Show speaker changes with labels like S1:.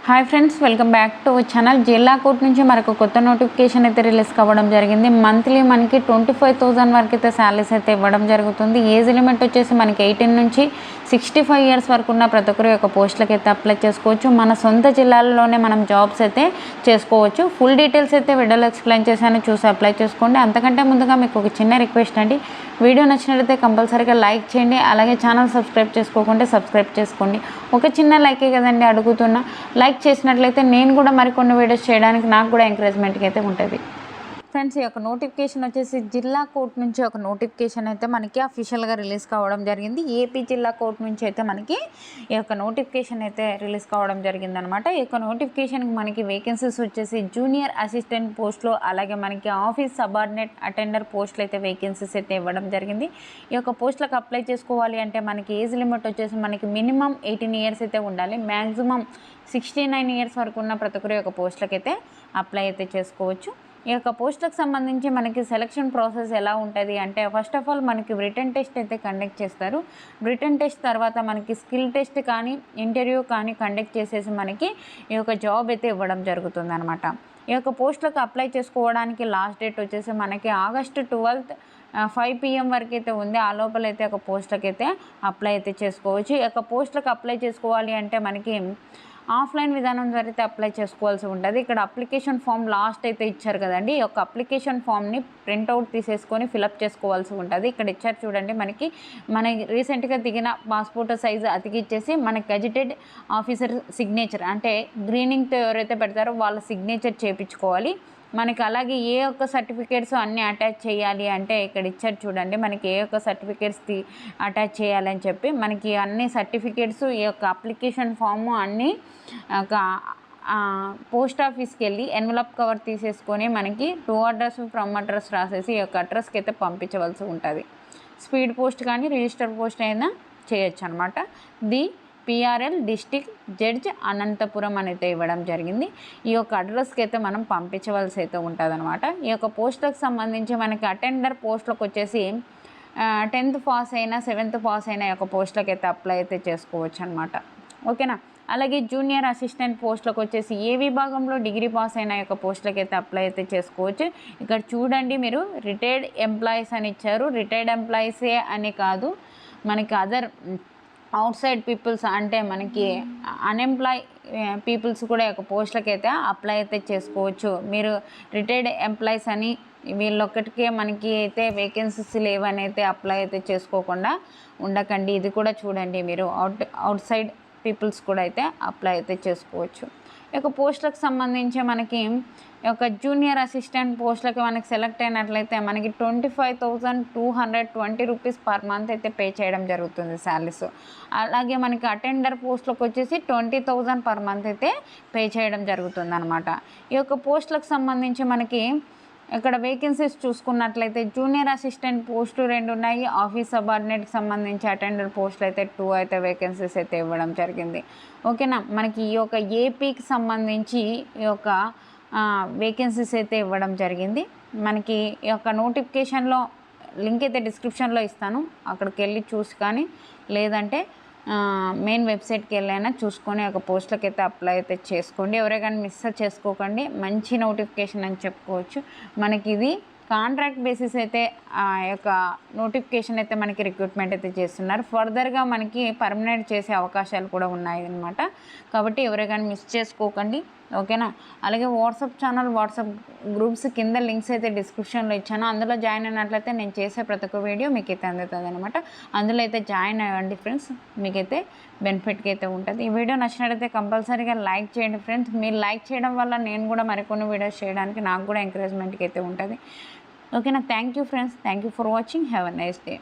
S1: Hi friends, welcome back to our channel. జిల్లా court నుంచి మనకు కొత్త నోటిఫికేషన్ అయితే రిలీజ్ కావడం జరిగింది. మంత్లీ మనకి 25,000 వరకు అయితే శాలరీస్ అయితే ఇవ్వడం జరుగుతుంది. ఏజ్ లిమిట్ వచ్చేసి మనకి 18 నుంచి 65 ఇయర్స్ వరకు ఉన్న ప్రతి ఒక్కరు యొక్క పోస్టులకు అయితే అప్లై చేసుకోవచ్చు. మన సొంత జిల్లాల్లోనే మనం జాబ్స్ అయితే చేసుకోవచ్చు. ఫుల్ డీటెయిల్స్ అయితే వీడియోలో ఎక్స్ప్లెయిన్ చేశాను, చూసి అప్లై చేసుకోండి. అంతకంటే ముందుగా మీకు ఒక చిన్న రిక్వెస్ట్ అండి, వీడియో నచ్చినట్లయితే కంపల్సరీగా లైక్ చేయండి. అలాగే ఛానల్ సబ్స్క్రైబ్ చేసుకోకుంటే సబ్స్క్రైబ్ చేసుకోండి. ఒక చిన్న లైకే కదండి అడుగుతున్నా. లైక్ చేసినట్లయితే నేను కూడా మరికొన్ని వీడియోస్ చేయడానికి నాకు కూడా ఎంకరేజ్మెంట్గా అయితే ఉంటుంది. ఫ్రెండ్స్, ఈ యొక్క నోటిఫికేషన్ వచ్చేసి జిల్లా కోర్టు నుంచి ఒక నోటిఫికేషన్ అయితే మనకి అఫీషియల్గా రిలీజ్ కావడం జరిగింది. ఏపీ జిల్లా కోర్టు నుంచి అయితే మనకి ఈ యొక్క నోటిఫికేషన్ అయితే రిలీజ్ కావడం జరిగిందనమాట. ఈ యొక్క నోటిఫికేషన్కి మనకి వేకెన్సీస్ వచ్చేసి జూనియర్ అసిస్టెంట్ పోస్టులు, అలాగే మనకి ఆఫీస్ సబార్డినేట్ అటెండర్ పోస్టులు అయితే వేకెన్సీస్ అయితే ఇవ్వడం జరిగింది. ఈ యొక్క పోస్టులకు అప్లై చేసుకోవాలి అంటే మనకి ఏజ్ లిమిట్ వచ్చేసి మనకి మినిమం 18 ఇయర్స్ అయితే ఉండాలి. మ్యాక్సిమం 69 ఇయర్స్ వరకు ఉన్న ప్రతి ఒక్కరి యొక్క పోస్టులకు అయితే అప్లై అయితే చేసుకోవచ్చు. ఈ యొక్క పోస్టులకు సంబంధించి మనకి సెలక్షన్ ప్రాసెస్ ఎలా ఉంటుంది అంటే, ఫస్ట్ ఆఫ్ ఆల్ మనకి రిటన్ టెస్ట్ అయితే కండక్ట్ చేస్తారు. రిటన్ టెస్ట్ తర్వాత మనకి స్కిల్ టెస్ట్ కానీ ఇంటర్వ్యూ కానీ కండక్ట్ చేసేసి మనకి ఈ యొక్క జాబ్ అయితే ఇవ్వడం జరుగుతుంది అనమాట. ఈ యొక్క పోస్టులకు అప్లై చేసుకోవడానికి లాస్ట్ డేట్ వచ్చేసి మనకి ఆగస్టు 12 5 PM వరకు అయితే ఉంది. ఆ లోపల అయితే ఒక పోస్టులకు అయితే అప్లై అయితే చేసుకోవచ్చు. ఈ యొక్క పోస్టులకు అప్లై చేసుకోవాలి అంటే మనకి ఆఫ్లైన్ విధానం ద్వారా అయితే అప్లై చేసుకోవాల్సి ఉంటుంది. ఇక్కడ అప్లికేషన్ ఫామ్ లాస్ట్ అయితే ఇచ్చారు కదండి, ఈ యొక్క అప్లికేషన్ ఫామ్ని ప్రింట్అవుట్ తీసేసుకొని ఫిలప్ చేసుకోవాల్సి ఉంటుంది. ఇక్కడ ఇచ్చారు చూడండి, మన రీసెంట్గా దిగిన పాస్పోర్ట్ సైజు అతికిచ్చేసి మనకి గెజిటెడ్ ఆఫీసర్ సిగ్నేచర్ అంటే గ్రీనింగ్తో ఎవరైతే పెడతారో వాళ్ళ సిగ్నేచర్ చేయించుకోవాలి. మనకి అలాగే ఏ ఒక్క సర్టిఫికేట్స్ అన్నీ అటాచ్ చేయాలి అంటే ఇక్కడ ఇచ్చారు చూడండి, మనకి ఏ ఒక్క సర్టిఫికేట్స్ అటాచ్ చేయాలని చెప్పి మనకి అన్ని సర్టిఫికేట్స్ ఈ యొక్క అప్లికేషన్ ఫాము అన్నీ ఒక పోస్ట్ ఆఫీస్కి వెళ్ళి ఎన్వలప్ కవర్ తీసేసుకొని మనకి టు అడ్రస్ ఫ్రమ్ అడ్రస్ రాసేసి ఈ యొక్క అడ్రస్కి అయితే పంపించవలసి ఉంటుంది. స్పీడ్ పోస్ట్ కానీ రిజిస్టర్ పోస్ట్ అయినా చేయొచ్చు అనమాట. PRL డిస్టిక్ జడ్జ్ అనంతపురం అయితే ఇవ్వడం జరిగింది. ఈ యొక్క అడ్రస్కి అయితే మనం పంపించవలసి అయితే ఉంటుంది అనమాట. ఈ యొక్క పోస్టులకు సంబంధించి మనకి అటెండర్ పోస్టులకు వచ్చేసి 10th పాస్ అయినా 7th పాస్ అయినా ఈ యొక్క పోస్టులకు అయితే అప్లై అయితే చేసుకోవచ్చు అనమాట. ఓకేనా. అలాగే జూనియర్ అసిస్టెంట్ పోస్టులకు వచ్చేసి ఏ విభాగంలో డిగ్రీ పాస్ అయిన యొక్క పోస్టులకు అయితే అప్లై అయితే చేసుకోవచ్చు. ఇక్కడ చూడండి, మీరు రిటైర్డ్ ఎంప్లాయీస్ అని ఇచ్చారు. రిటైర్డ్ ఎంప్లాయీసే అని కాదు, మనకి అదర్ అవుట్ సైడ్ పీపుల్స్ అంటే మనకి అన్ఎంప్లాయ్ పీపుల్స్ కూడా ఒక పోస్టులకి అయితే అప్లై అయితే చేసుకోవచ్చు. మీరు రిటైర్డ్ ఎంప్లాయీస్ అని వీళ్ళొక్కటికే మనకి అయితే వేకెన్సీస్ లేవని అయితే అప్లై అయితే చేసుకోకుండా ఉండకండి. ఇది కూడా చూడండి, మీరు అవుట్ సైడ్ పీపుల్స్ కూడా అయితే అప్లై అయితే చేసుకోవచ్చు. ఈ యొక్క పోస్టులకు సంబంధించి మనకి ఒక జూనియర్ అసిస్టెంట్ పోస్టులకి మనకి సెలెక్ట్ అయినట్లయితే మనకి 25,220 రూపీస్ పర్ మంత్ అయితే పే చేయడం జరుగుతుంది శాలరీస్. అలాగే మనకి అటెండర్ పోస్టులకు వచ్చేసి 20,000 పర్ మంత్ అయితే పే చేయడం జరుగుతుంది అనమాట. ఈ యొక్క పోస్టులకు సంబంధించి మనకి ఇక్కడ వేకెన్సీస్ చూసుకున్నట్లయితే జూనియర్ అసిస్టెంట్ పోస్టు 2 ఉన్నాయి. ఆఫీస్ సబార్డినేట్కి సంబంధించి అటెండర్ పోస్టులు అయితే 2 అయితే వేకెన్సీస్ అయితే ఇవ్వడం జరిగింది. ఓకేనా. మనకి ఈ యొక్క ఏపీకి సంబంధించి ఈ యొక్క వేకెన్సీస్ అయితే ఇవ్వడం జరిగింది. మనకి ఈ యొక్క నోటిఫికేషన్లో లింక్ అయితే డిస్క్రిప్షన్లో ఇస్తాను, అక్కడికి వెళ్ళి చూసి కానీ లేదంటే మెయిన్ వెబ్సైట్కి వెళ్ళైనా చూసుకొని ఒక పోస్టులకి అయితే అప్లై అయితే చేసుకోండి. ఎవరే కానీ మిస్ చేసుకోకండి. మంచి నోటిఫికేషన్ అని చెప్పుకోవచ్చు. మనకి ఇది కాంట్రాక్ట్ బేసిస్ అయితే ఆ యొక్క నోటిఫికేషన్ అయితే మనకి రిక్రూట్మెంట్ అయితే చేస్తున్నారు. ఫర్దర్గా మనకి పర్మనెంట్ చేసే అవకాశాలు కూడా ఉన్నాయి అన్నమాట. కాబట్టి ఎవరే కానీ మిస్ చేసుకోకండి. ఓకేనా. అలాగే వాట్సాప్ ఛానల్, వాట్సాప్ గ్రూప్స్ కింద లింక్స్ అయితే డిస్క్రిప్షన్లో ఇచ్చాను. అందులో జాయిన్ అయినట్లయితే నేను చేసే ప్రతి ఒక్క వీడియో మీకైతే అందుతుంది అనమాట. అందులో అయితే జాయిన్ అవ్వండి ఫ్రెండ్స్, మీకైతే బెనిఫిట్కి అయితే ఉంటుంది. ఈ వీడియో నచ్చినట్లయితే కంపల్సరీగా లైక్ చేయండి ఫ్రెండ్స్. మీరు లైక్ చేయడం వల్ల నేను కూడా మరికొన్ని వీడియోస్ చేయడానికి నాకు కూడా ఎంకరేజ్మెంట్కి అయితే ఉంటుంది. ఓకేనా. Thank you friends, thank you for watching. Have a nice day.